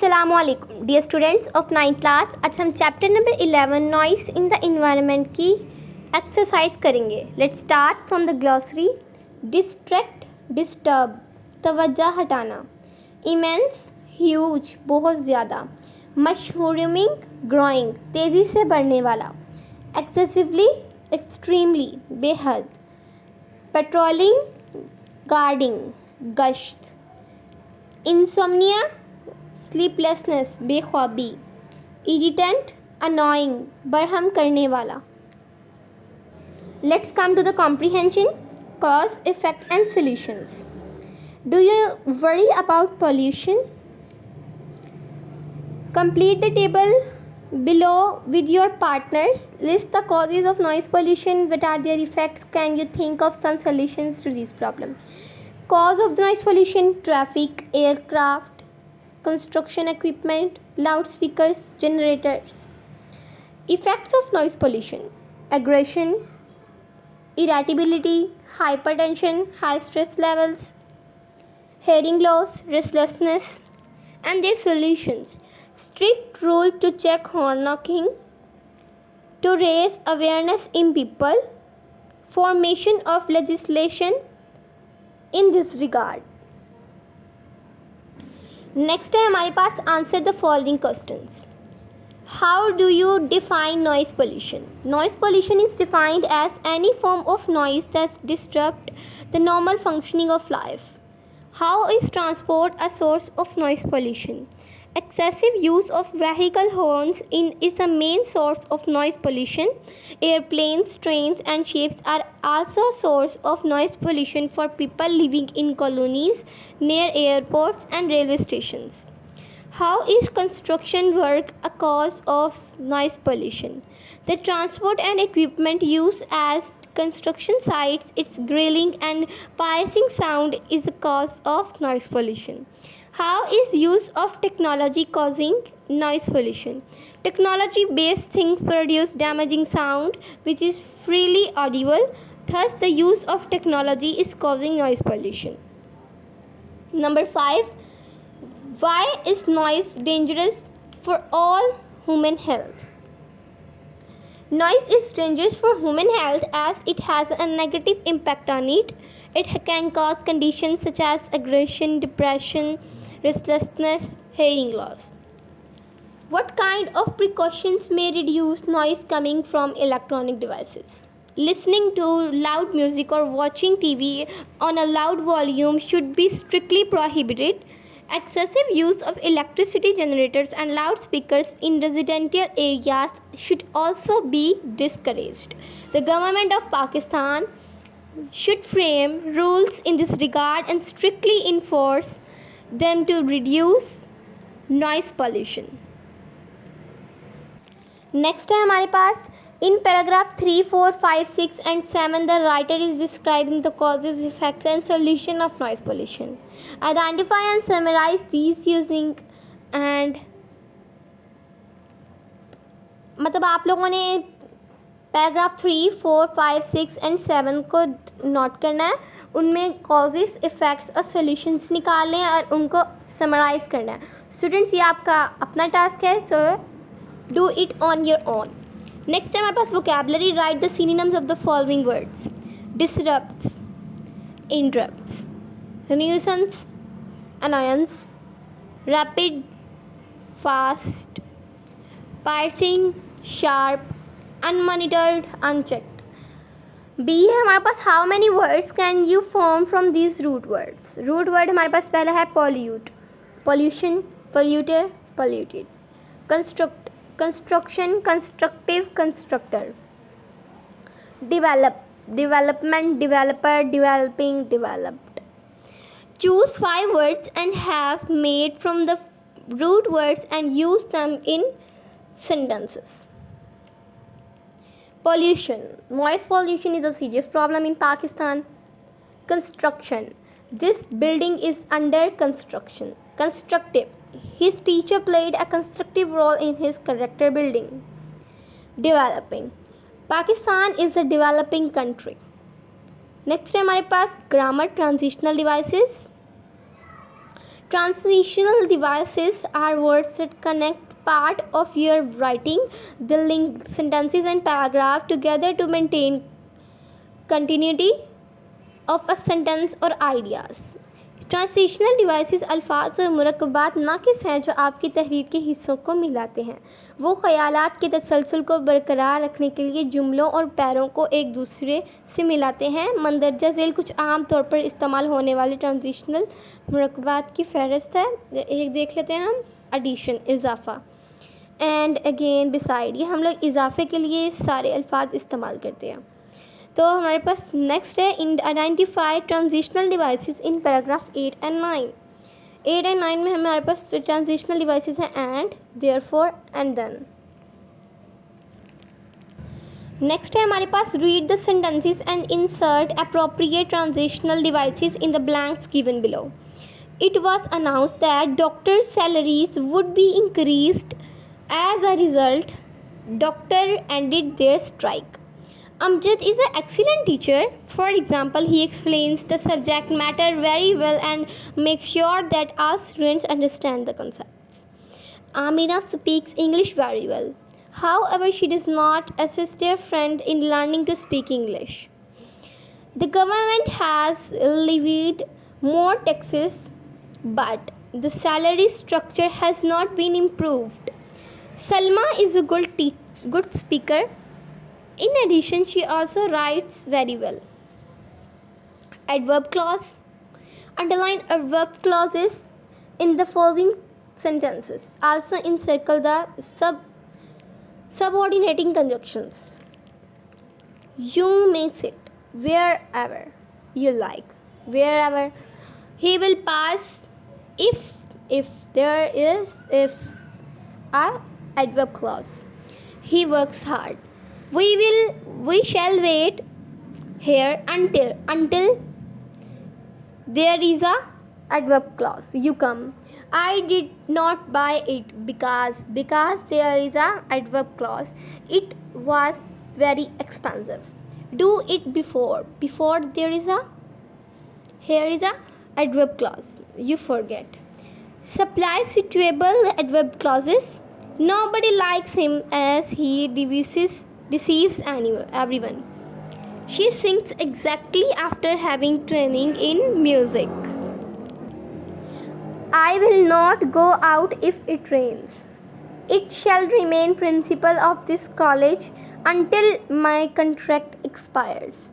अस्सलाम वालेकुम dear students of 9th class. आज हम chapter number 11 noise in the environment की एक्सरसाइज करेंगे। Let's start from the glossary. Distract, disturb, तवज्जो हटाना। इमेंस, ह्यूज, बहुत ज़्यादा। मशरूमिंग, ग्रोइंग, तेज़ी से बढ़ने वाला। एक्सेसिवली, एक्सट्रीमली, बेहद। पेट्रोलिंग, गार्डिंग, गश्त। इंसोम्निया, स्लीपलेसनेस, बेख्वाबी। इरिटेंट, अनोइंग, बरहम करने वाला। Let's come to the comprehension, cause, effect and solutions. Do you worry about pollution? Complete the table below with your partners. List the causes of noise pollution. What are their effects? Can you think of some solutions to this problem? Cause of the noise pollution: traffic, aircraft, construction equipment, loudspeakers, generators. Effects of noise pollution: aggression, irritability, hypertension, high stress levels, hearing loss, restlessness. And their solutions: strict rule to check horn knocking, to raise awareness in people, formation of legislation in this regard. Next है हमारे पास answer the following questions. How do you define noise pollution? Noise pollution is defined as any form of noise that disrupts the normal functioning of life. How is transport a source of noise pollution? Excessive use of vehicle horns is the main source of noise pollution. Airplanes, trains and ships are also a source of noise pollution for people living in colonies near airports and railway stations. How is construction work a cause of noise pollution? The transport and equipment used as construction sites, its grilling and piercing sound is a cause of noise pollution. How is use of technology causing noise pollution? Technology based things produce damaging sound which is freely audible. Thus the use of technology is causing noise pollution. Number 5. Why is noise dangerous for all human health? Noise is dangerous for human health as it has a negative impact on it. It can cause conditions such as aggression, depression, restlessness, hearing loss. What kind of precautions may reduce noise coming from electronic devices? Listening to loud music or watching TV on a loud volume should be strictly prohibited. Excessive use of electricity generators and loudspeakers in residential areas should also be discouraged. The government of Pakistan should frame rules in this regard and strictly enforce them to reduce noise pollution. Next है हमारे पास in paragraph 3, 4, 5, 6 and 7 the writer is describing the causes, effects and solution of noise pollution. Identify and summarize these using and मतलब आप लोगों ने paragraph 3, 4, 5, 6 and 7 को note करना है. उनमें कॉजेस, इफ़ेक्ट्स और सॉल्यूशंस निकालने हैं और उनको समराइज़ करना है. स्टूडेंट्स, ये आपका अपना टास्क है, so do it on your own. Next है हमारे पास vocabulary. Write the synonyms of the following words. Disrupts, interrupts, nuisance, annoyance, rapid, fast, piercing, sharp, unmonitored, unchecked. B है हमारे पास how many words can you form from these root words? Root word हमारे पास पहला है pollute, pollution, polluter, polluted. Construct, construction, constructive, constructor. Develop, development, developer, developing, developed. Choose 5 words and have made from the root words and use them in sentences. Pollution. Noise pollution is a serious problem in Pakistan. Construction. This building is under construction. Constructive. His teacher played a constructive role in his character building. Developing. Pakistan is a developing country. Next है हमारे पास grammar, transitional devices. Transitional devices are words that connect part of your writing, the link sentences and paragraph together to maintain continuity of a sentence or ideas. Translational devices अल्फाज और मुरक्कबात नाकिस हैं जो आपकी तहरीर के हिस्सों को मिलाते हैं। वो ख़यालात के तसलसल को बरकरार रखने के लिए जुमलों और पैरों को एक दूसरे से मिलाते हैं। मंदरजा झेल कुछ आम तौर पर इस्तेमाल होने वाले ट्रांजिशनल मुरक्कबात की फ़हरिस्त है। एक देख लेते हैं हम। एडिशन, इजाफ़ा, एंड अगेन, बिसाइड, ये हम लोग इजाफ़े के लिए सारे अल्फाज इस्तेमाल करते हैं। तो हमारे पास नेक्स्ट है identify transitional devices in paragraph 8 and 9। 8 and 9 में हमारे पास ट्रांजिशनल डिवाइसेस हैं and, therefore, and then. Next है हमारे पास read the sentences and insert appropriate transitional devices in the blanks given below. It was announced that doctors' salaries would be increased. As a result, doctors ended their strike. Amjad is an excellent teacher. For example, he explains the subject matter very well and makes sure that all students understand the concepts. Amina speaks English very well. However, she does not assist their friend in learning to speak English. The government has levied more taxes, but the salary structure has not been improved. Salma is a good speaker. In addition, she also writes very well. Adverb clause. Underline adverb clauses in the following sentences. Also encircle the subordinating conjunctions. You may sit wherever you like. Wherever. He will pass if there is a adverb clause. He works hard. We shall wait here until there is a adverb clause. You come. I did not buy it because there is a adverb clause. It was very expensive. Do it before there is a here is a adverb clause. You forget. Supply suitable adverb clauses. Nobody likes him as he deceives everyone. She sings exactly after having training in music. I will not go out if it rains. It shall remain principal of this college until my contract expires.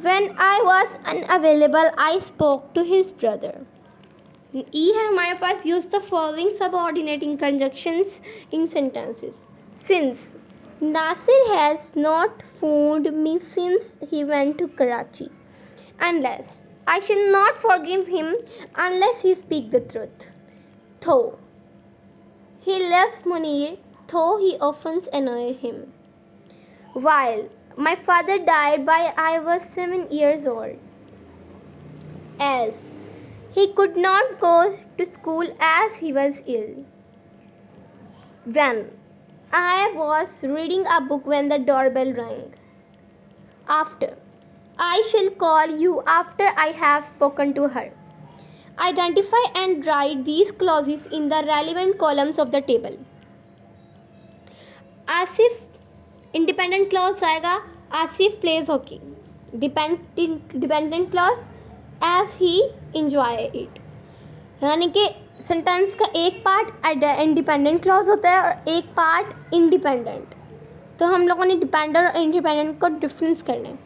When I was unavailable, I spoke to his brother. E है हमारे पास. Use the following subordinating conjunctions in sentences. Since Nasir has not phoned me since he went to Karachi. Unless I shall not forgive him unless he speak the truth. Though he loves Munir, though he often annoys him. While my father died while I was 7 years old. As he could not go to school as he was ill. When I was reading a book when the doorbell rang. After. I shall call you after I have spoken to her. Identify and write these clauses in the relevant columns of the table. Asif, independent clause आएगा. Asif plays hockey. Dependent clause as he enjoy it. यानी कि sentence का एक part independent clause होता है और एक part independent. तो हम लोगों ने डिपेंडेंट और इंडिपेंडेंट को डिफरेंस करना है.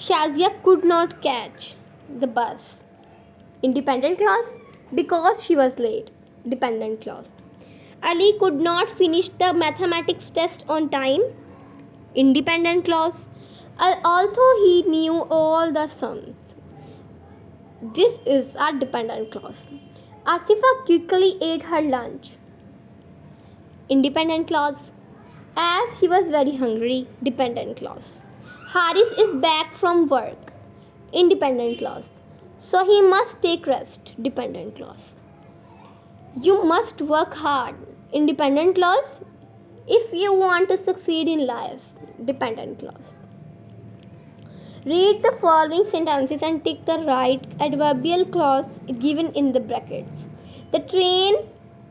Shazia could not catch the bus. Independent clause because she was late. Dependent clause. Ali could not finish the mathematics test on time. Independent clause. Although he knew all the sums. This is a dependent clause. Asifa quickly ate her lunch. Independent clause. As she was very hungry. Dependent clause. Haris is back from work. Independent clause. So he must take rest. Dependent clause. You must work hard. Independent clause. If you want to succeed in life. Dependent clause. Read the following sentences and tick the right adverbial clause given in the brackets. The train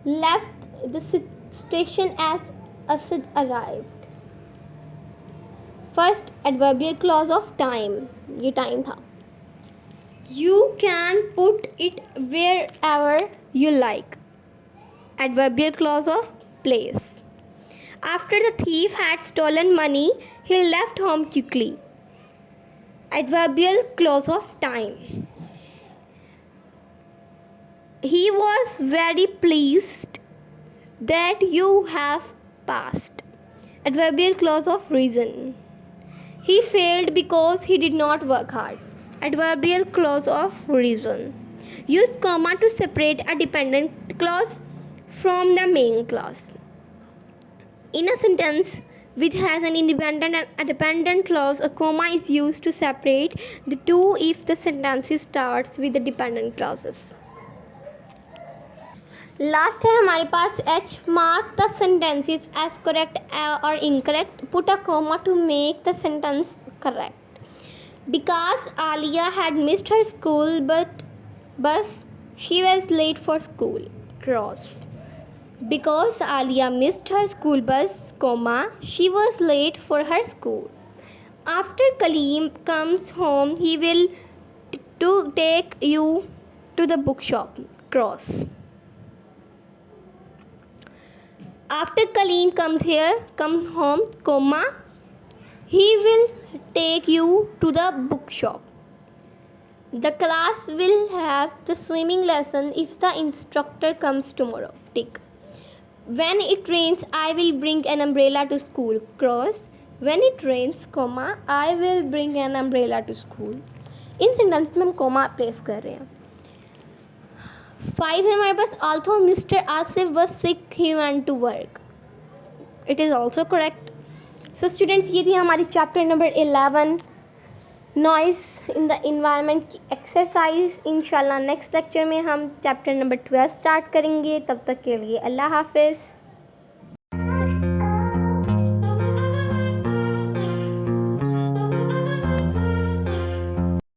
left the station as Asad arrived. First adverbial clause of time. ये time था. You can put it wherever you like. Adverbial clause of place. After the thief had stolen money, he left home quickly. Adverbial clause of time. He was very pleased that you have passed. Adverbial clause of reason. He failed because he did not work hard. Adverbial clause of reason. Use comma to separate a dependent clause from the main clause. In a sentence which has an independent and a dependent clause, a comma is used to separate the two if the sentence starts with the dependent clauses. Last है हमारे पास H. Mark the sentences as correct or incorrect. Put a comma to make the sentence correct. Because Alia had missed her school bus, she was late for school. Cross. Because Alia missed her school bus, comma, she was late for her school. After Kaleem comes home, he will take you to the bookshop. Cross. After Kaleem comes home, comma, he will take you to the bookshop. The class will have the swimming lesson if the instructor comes tomorrow. Tick. When it rains, I will bring an umbrella to school. Cross. When it rains, comma, I will bring an umbrella to school. In sentence में हम comma place कर रहे हैं. 5 है हमारे पास. Although Mr. Asif was sick, he went to work. It is also correct. So students, ये थी हमारी chapter number 11 noise in the environment की एक्सरसाइज. इंशाल्लाह नेक्स्ट लेक्चर में हम चैप्टर नंबर 12 स्टार्ट करेंगे. तब तक के लिए अल्लाह हाफिज़.